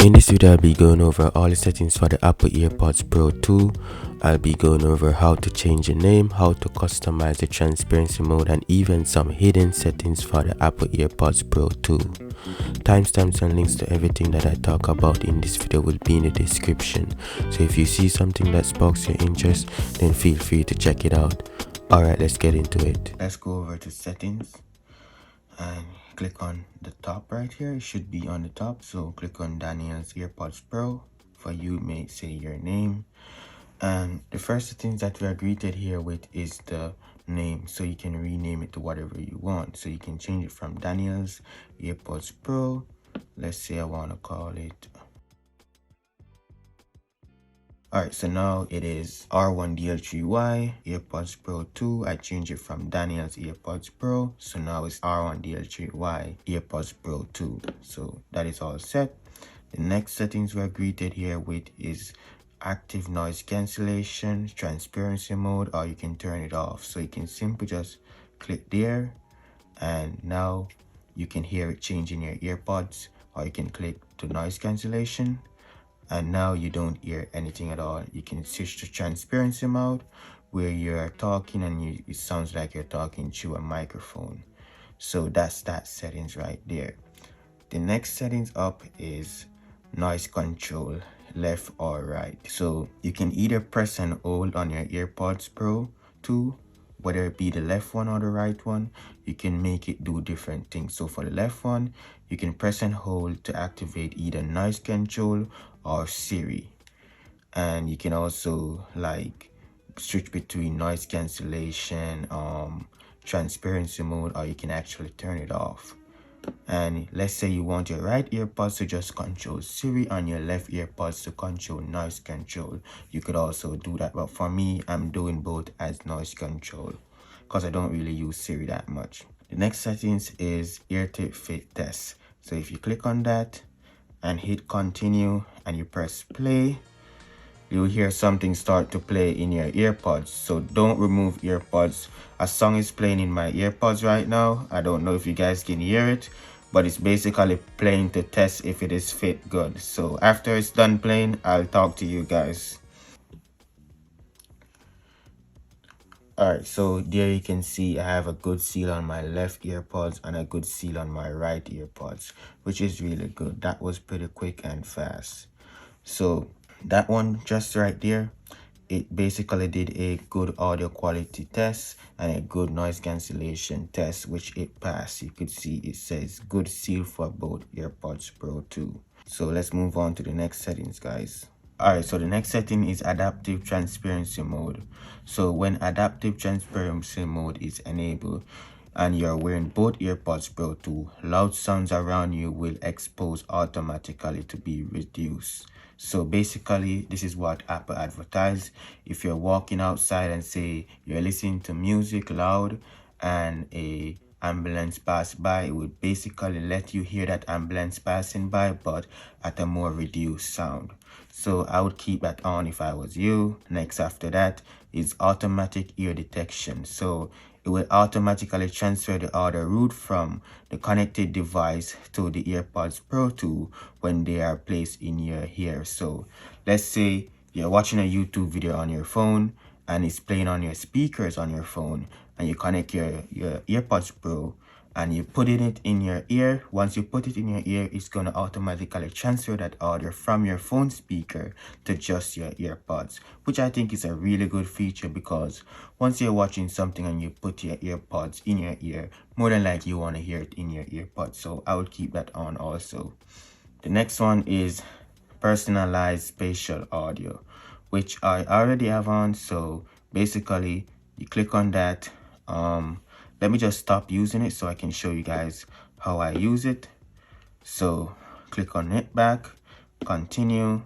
In this video, I'll be going over all the settings for the Apple AirPods Pro 2. I'll be going over how to change the name, how to customize the transparency mode, and even some hidden settings for the Apple AirPods Pro 2. Timestamps and links to everything that I talk about in this video will be in the description. So if you see something that sparks your interest, then feel free to check it out. Alright, let's get into it. Let's go over to settings and click on the top right here. It should be on the top, so click on Danielle's AirPods Pro. For you, may say your name, and the first settings that we are greeted here with is the name, so you can rename it to whatever you want. So you can change it from Danielle's AirPods Pro. Let's say I want to call it. Alright, so now it is R1DL3Y AirPods Pro 2. I changed it from Danielle's AirPods Pro, so now it's R1DL3Y AirPods Pro 2. So that is all set. The next settings we're greeted here with is active noise cancellation, transparency mode, or you can turn it off. So you can simply just click there, and now you can hear it change in your earpods, or you can click to noise cancellation, and now you don't hear anything at all. You can switch to transparency mode, where you're talking and it sounds like you're talking through a microphone. So that's that settings right there. The next settings up is noise control, left or right. So you can either press and hold on your AirPods Pro 2, whether it be the left one or the right one. You can make it do different things. So for the left one, you can press and hold to activate either noise control or Siri, and you can also like switch between noise cancellation, transparency mode, or you can actually turn it off. And let's say you want your right earpods to just control Siri and your left earpods to control noise control. You could also do that, but for me, I'm doing both as noise control because I don't really use Siri that much. The next settings is ear tip fit test. So if you click on that and hit continue and you press play, you'll hear something start to play in your earpods. So don't remove earpods. A song is playing in my earpods right now. I don't know if you guys can hear it, but it's basically playing to test if it is fit good. So after it's done playing, I'll talk to you guys. Alright, so there you can see I have a good seal on my left earpods and a good seal on my right earpods, which is really good. That was pretty quick and fast. So that one just right there, it basically did a good audio quality test and a good noise cancellation test, which it passed. You could see it says good seal for both AirPods Pro 2. So let's move on to the next settings, guys. Alright, so the next setting is adaptive transparency mode. So when adaptive transparency mode is enabled and you're wearing both AirPods Pro 2, loud sounds around you will expose automatically to be reduced. So basically, this is what Apple advertised. If you're walking outside and say you're listening to music loud and a ambulance pass by, it would basically let you hear that ambulance passing by, but at a more reduced sound. So I would keep that on if I was you. Next after that is automatic ear detection. So it will automatically transfer the audio route from the connected device to the AirPods Pro 2 when they are placed in your ear. So let's say you're watching a YouTube video on your phone and it's playing on your speakers on your phone, and you connect your AirPods Pro and you put it in your ear. Once you put it in your ear, it's going to automatically transfer that audio from your phone speaker to just your earpods, which I think is a really good feature, because once you're watching something and you put your earpods in your ear, more than likely you want to hear it in your earpods. So I would keep that on also. The next one is personalized spatial audio, which I already have on. So basically you click on that. Let me just stop using it so I can show you guys how I use it. So click on it back, continue.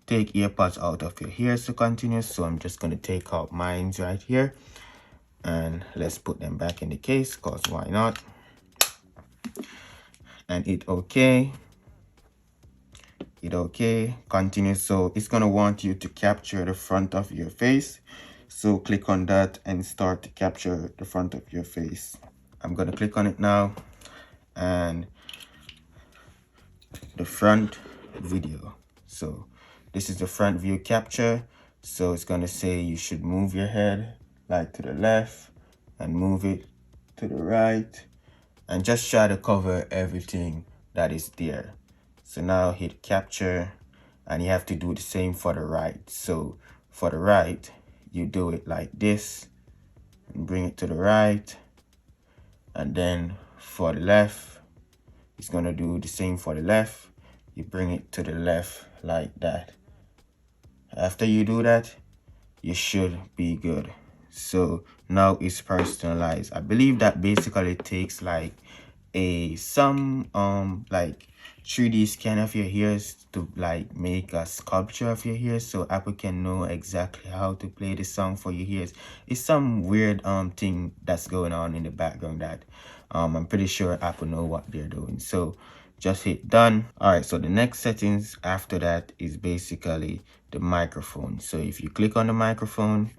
Take earpods out of your ears to continue. So I'm just going to take out mine right here and let's put them back in the case, because why not? And hit OK. Hit OK, continue. So it's going to want you to capture the front of your face. So click on that and start to capture the front of your face. I'm going to click on it now, and the front video. So this is the front view capture. So it's gonna say you should move your head like to the left and move it to the right, and just try to cover everything that is there. So now hit capture, and you have to do the same for the right. So for the right, you do it like this and bring it to the right, and then for the left, it's gonna do the same for the left. You bring it to the left like that. After you do that, you should be good. So now it's personalized. I believe that basically takes like some like 3D scan of your hairs to like make a sculpture of your hairs, so Apple can know exactly how to play the song for your hairs. It's some weird thing that's going on in the background that I'm pretty sure Apple know what they're doing. So just hit done. All right, so the next settings after that is basically the microphone. So if you click on the microphone,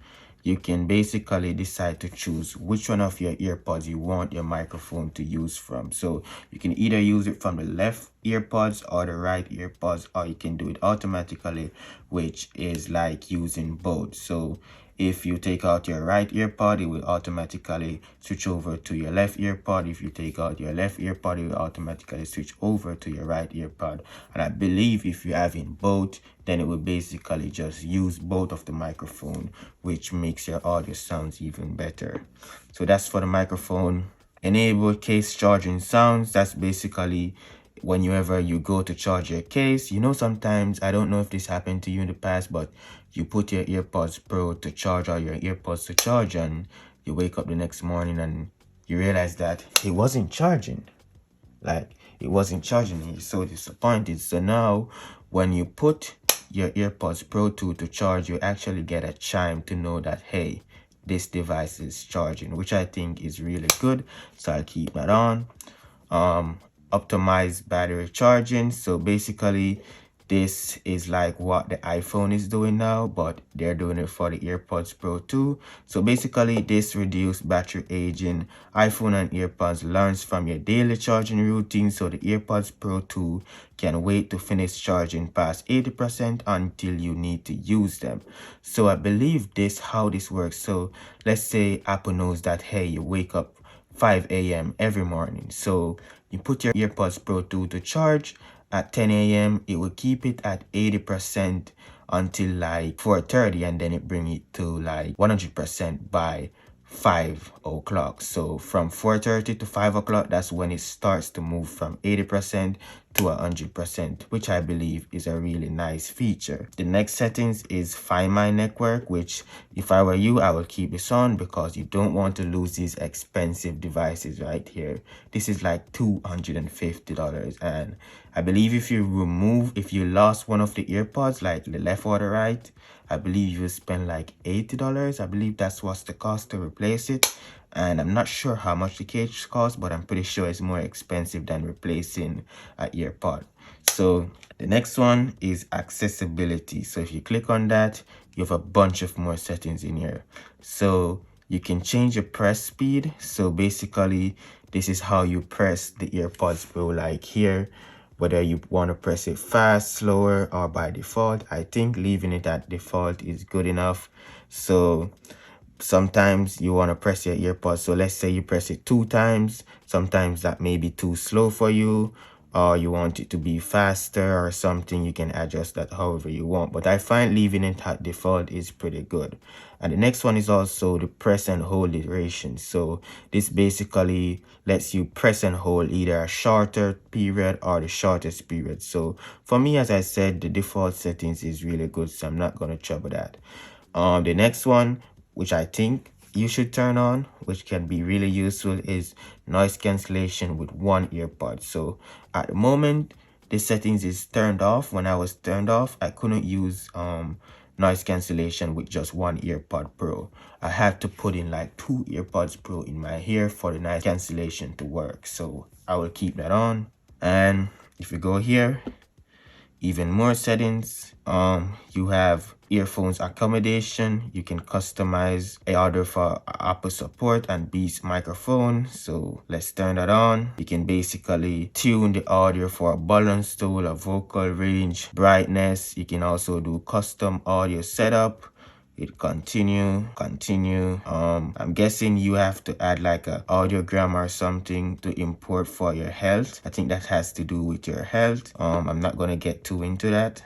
you can basically decide to choose which one of your earpods you want your microphone to use from. So you can either use it from the left earpods or the right earpods, or you can do it automatically, which is like using both. So if you take out your right earpod, it will automatically switch over to your left earpod. If you take out your left earpod, it will automatically switch over to your right earpod. And I believe if you're having both, then it will basically just use both of the microphone, which makes your audio sounds even better. So that's for the microphone. Enable case charging sounds. That's basically whenever you go to charge your case. You know, sometimes, I don't know if this happened to you in the past, but you put your AirPods Pro to charge or your AirPods to charge, and you wake up the next morning and you realize that it wasn't charging. Like, it wasn't charging, and you're so disappointed. So now when you put your AirPods Pro 2 to charge, you actually get a chime to know that, hey, this device is charging, which I think is really good. So I'll keep that on. Optimize battery charging. So basically this is like what the iPhone is doing now, but they're doing it for the AirPods Pro 2. So basically this reduced battery aging. iPhone and AirPods learns from your daily charging routine, so the AirPods Pro 2 can wait to finish charging past 80% until you need to use them. So I believe this how this works. So let's say Apple knows that, hey, you wake up 5 a.m. every morning. So you put your AirPods Pro 2 to charge at 10 a.m. It will keep it at 80% until like 4:30, and then it bring it to like 100% by 5 o'clock. So from 4:30 to 5 o'clock, that's when it starts to move from 80% to 100%, which I believe is a really nice feature. The next settings is Find My Network, which if I were you, I would keep this on because you don't want to lose these expensive devices right here. This is like $250, and I believe if you lost one of the earpods, like the left or the right, I believe you spend like $80. I believe that's what's the cost to replace it. And I'm not sure how much the case costs, but I'm pretty sure it's more expensive than replacing an earpod. So the next one is accessibility. So if you click on that, you have a bunch of more settings in here. So you can change your press speed. So basically, this is how you press the AirPods Pro, like here. Whether you want to press it fast, slower, or by default. I think leaving it at default is good enough. So sometimes you want to press your earpods. So let's say you press it 2 times. Sometimes that may be too slow for you, or you want it to be faster or something. You can adjust that however you want. But I find leaving it at default is pretty good. And the next one is also the press and hold duration. So this basically lets you press and hold either a shorter period or the shortest period. So for me, as I said, the default settings is really good, so I'm not going to trouble that. The next one, which I think you should turn on, which can be really useful, is noise cancellation with one earpod. So at the moment, this settings is turned off. When I was turned off, I couldn't use noise cancellation with just one AirPod Pro. I had to put in like 2 AirPods Pro in my ear for the noise cancellation to work. So I will keep that on. And if you go here, even more settings. You have earphones accommodation. You can customize a order for Apple support and Beats microphone. So let's turn that on. You can basically tune the audio for a balance tool, a vocal range, brightness. You can also do custom audio setup. It continue. I'm guessing you have to add like a audiogram or something to import for your health. I think that has to do with your health. I'm not gonna get too into that.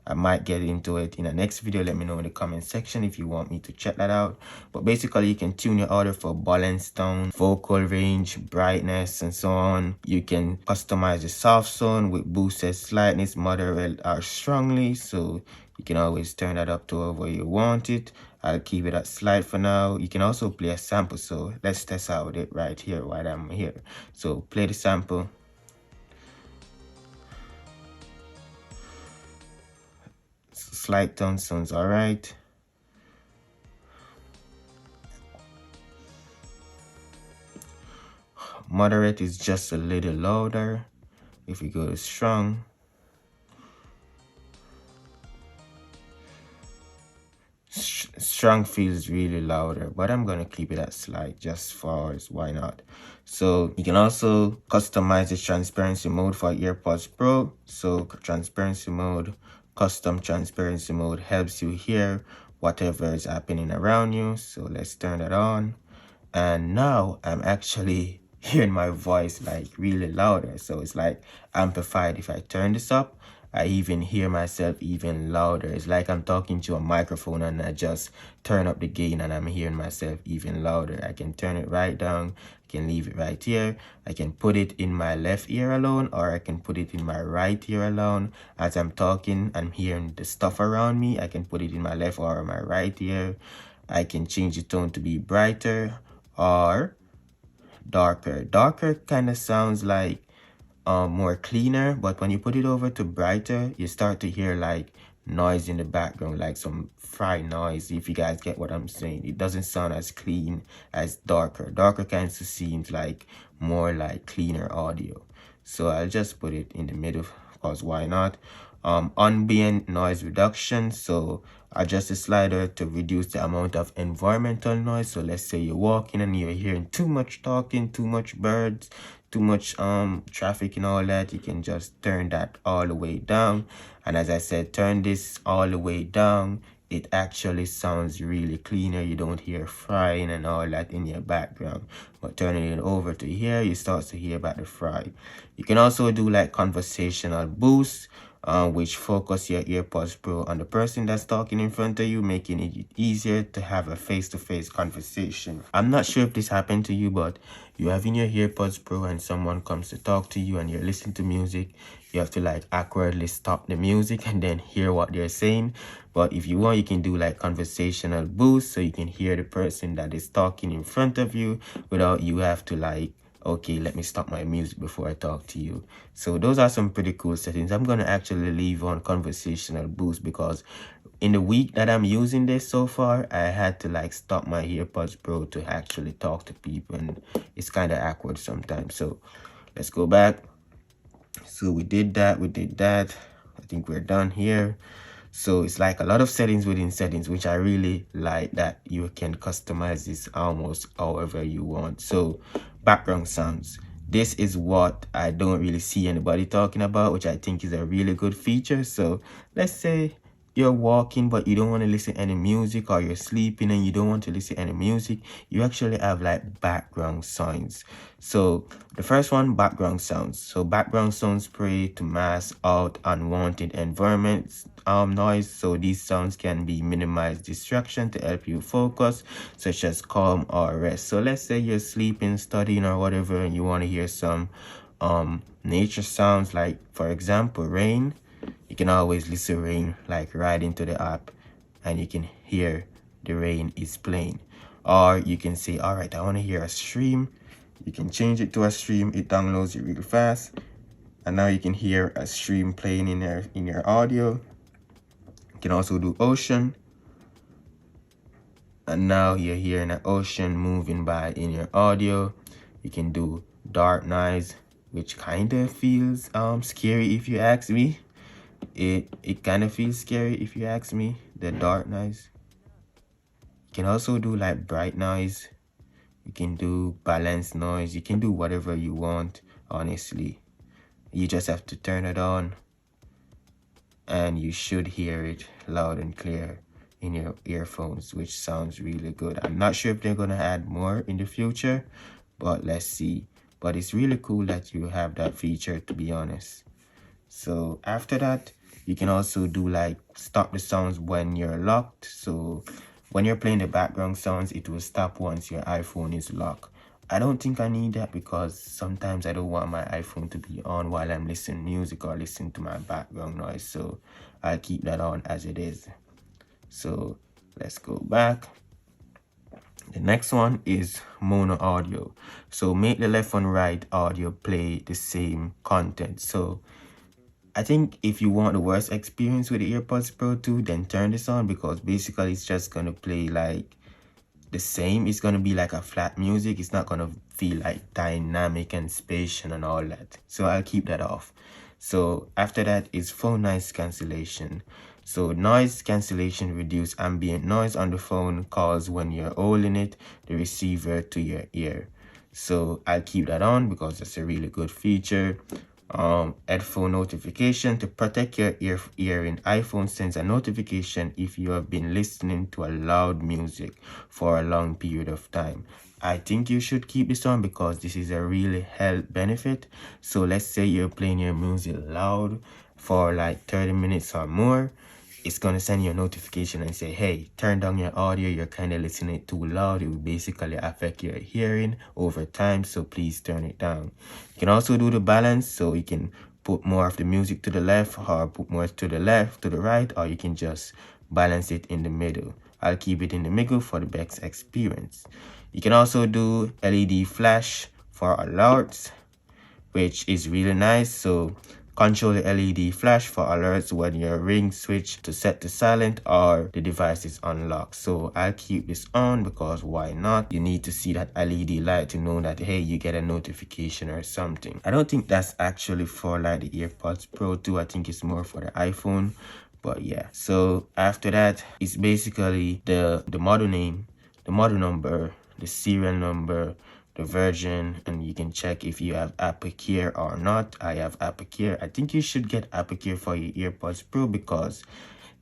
I might get into it in the next video. Let me know in the comment section if you want me to check that out. But basically, you can tune your audio for balance tone, vocal range, brightness, and so on. You can customize the soft tone with boosted slightness, moderate, or strongly. So you can always turn that up to wherever you want it. I'll keep it at slight for now. You can also play a sample. So let's test out it right here while I'm here. So play the sample. Slight tone sounds all right. Moderate is just a little louder. If we go to strong, strong feels really louder, but I'm gonna keep it at slight just for us. Why not? So you can also customize the transparency mode for AirPods Pro. So transparency mode, custom transparency mode helps you hear whatever is happening around you. So let's turn that on. And now I'm actually hearing my voice like really louder, so it's like amplified. If I turn this up, I even hear myself even louder. It's like I'm talking to a microphone and I just turn up the gain and I'm hearing myself even louder. I can turn it right down, I can leave it right here, I can put it in my left ear alone, or I can put it in my right ear alone. As I'm talking, I'm hearing the stuff around me. I can put it in my left or my right ear. I can change the tone to be brighter or darker. Darker kind of sounds like more cleaner, but when you put it over to brighter, you start to hear like noise in the background, like some fry noise. If you guys get what I'm saying, it doesn't sound as clean as darker. Darker kind of seems like more like cleaner audio. So I'll just put it in the middle, because why not? Ambient noise reduction. So adjust the slider to reduce the amount of environmental noise. So let's say you're walking and you're hearing too much talking, too much birds, too much traffic and all that. You can just turn that all the way down. And as I said, turn this all the way down, it actually sounds really cleaner. You don't hear frying and all that in your background. But turning it over to here, you start to hear about the fry. You can also do like conversational boost, which focus your AirPods Pro on the person that's talking in front of you, making it easier to have a face-to-face conversation. I'm not sure if this happened to you, but you have in your AirPods Pro and someone comes to talk to you and you're listening to music, you have to like awkwardly stop the music and then hear what they're saying. But if you want, you can do like conversational boost, so you can hear the person that is talking in front of you without you have to like, okay, let me stop my music before I talk to you. So those are some pretty cool settings. I'm going to actually leave on conversational boost because in the week that I'm using this so far, I had to like stop my AirPods Pro to actually talk to people, and it's kind of awkward sometimes. So let's go back. So we did that. I think we're done here. So it's like a lot of settings within settings, which I really like, that you can customize this almost however you want. So background sounds. This is what I don't really see anybody talking about, which I think is a really good feature. So let's say you're walking but you don't want to listen to any music, or you're sleeping and you don't want to listen to any music, you actually have like background sounds. So the first one, background sounds. So background sounds pray to mask out unwanted environments noise. So these sounds can be minimized distraction to help you focus, such as calm or rest. So let's say you're sleeping, studying or whatever, and you want to hear some nature sounds, like for example rain. You can always listen to rain like right into the app and you can hear the rain is playing. Or you can say, all right, I want to hear a stream. You can change it to a stream. It downloads it real fast, and now you can hear a stream playing in your audio. You can also do ocean, and now you're hearing an ocean moving by in your audio. You can do dark noise, which kind of feels scary if you ask me. It kind of feels scary if you ask me, the dark noise. You can also do like bright noise. You can do balanced noise. You can do whatever you want, honestly. You just have to turn it on and you should hear it loud and clear in your earphones, which sounds really good. I'm not sure if they're gonna add more in the future, but let's see. But it's really cool that you have that feature, to be honest. So after that, you can also do like stop the sounds when you're locked. So when you're playing the background sounds, it will stop once your iPhone is locked. I don't think I need that because sometimes I don't want my iPhone to be on while I'm listening music or listening to my background noise. So I'll keep that on as it is. So let's go back. The next one is mono audio. So make the left and right audio play the same content. So I think if you want the worst experience with the AirPods Pro 2, then turn this on because basically it's just going to play like the same. It's going to be like a flat music. It's not going to feel like dynamic and spatial and all that. So I'll keep that off. So after that is phone noise cancellation. So noise cancellation reduce ambient noise on the phone calls when you're holding it, the receiver to your ear. So I'll keep that on because that's a really good feature. Headphone notification to protect your hearing. iPhone sends a notification if you have been listening to a loud music for a long period of time. I think you should keep this on because this is a really health benefit. So let's say you're playing your music loud for like 30 minutes or more. It's going to send you a notification and say, hey, turn down your audio. You're kind of listening too loud. It will basically affect your hearing over time. So please turn it down. You can also do the balance. So you can put more of the music to the left or put more to the left, to the right, or you can just balance it in the middle. I'll keep it in the middle for the best experience. You can also do LED flash for alerts, which is really nice. So control the LED flash for alerts when your ring switch to set to silent or the device is unlocked. So I'll keep this on because why not? You need to see that LED light to know that, hey, you get a notification or something. I don't think that's actually for like the AirPods Pro 2. I think it's more for the iPhone. But yeah, so after that, it's basically the model name, the model number, the serial number, the version, and you can check if you have Apple Care or not. I have Apple Care. I think you should get Apple Care for your AirPods Pro because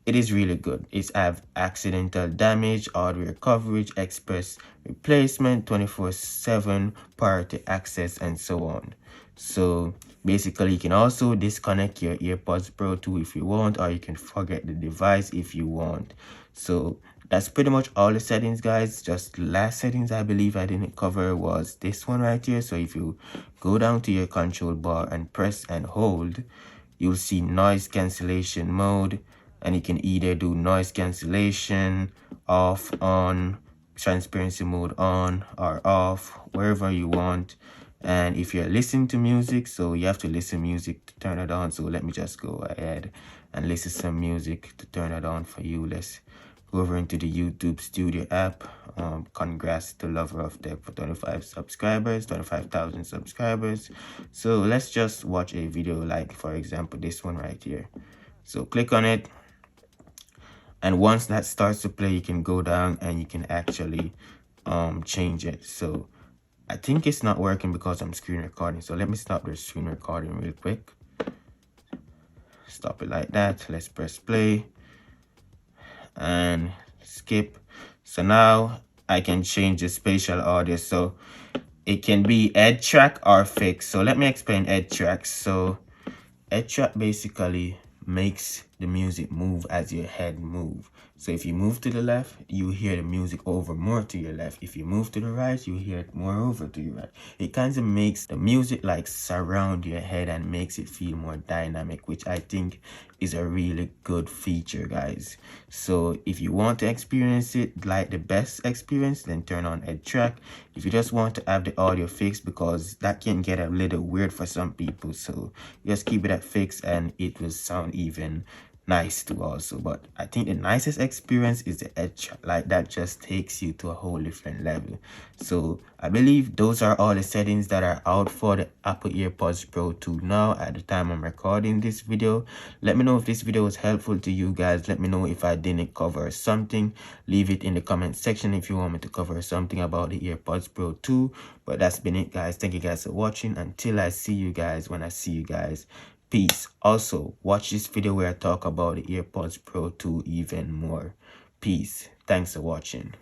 it is really good. It's have accidental damage, hardware coverage, express replacement, 24/7 priority access, and so on. So basically, you can also disconnect your AirPods Pro 2 if you want, or you can forget the device if you want. So that's pretty much all the settings, guys. Just last settings I believe I didn't cover was this one right here. So if you go down to your control bar and press and hold, you'll see noise cancellation mode, and you can either do noise cancellation off, on, transparency mode on or off, wherever you want. And if you're listening to music, so you have to listen music to turn it on. So let me just go ahead and listen some music to turn it on for you. Let's go over into the YouTube Studio app. Congrats to Lover of Tech for 25 subscribers, 25,000 subscribers. So let's just watch a video, like for example this one right here. So click on it, and once that starts to play, you can go down and you can actually change it. So I think it's not working because I'm screen recording. So let me stop the screen recording real quick. Stop it like that. Let's press play and skip. So now I can change the spatial audio. So it can be head track or fixed. So let me explain head track. So head track basically makes the music move as your head move. So if you move to the left, you hear the music over more to your left. If you move to the right, you hear it more over to your right. It kind of makes the music like surround your head and makes it feel more dynamic, which I think is a really good feature, guys. So if you want to experience it like the best experience, then turn on head track. If you just want to have the audio fixed, because that can get a little weird for some people, so just keep it at fixed and it will sound even nice too also. But I think the nicest experience is the edge, like that just takes you to a whole different level. So I believe those are all the settings that are out for the Apple AirPods Pro 2 now at the time I'm recording this video. Let me know if this video was helpful to you guys. Let me know if I didn't cover something. Leave it in the comment section if you want me to cover something about the AirPods Pro 2. But that's been it, guys. Thank you guys for watching. Until I see you guys, when I see you guys, peace. Also, watch this video where I talk about the AirPods Pro 2 even more. Peace. Thanks for watching.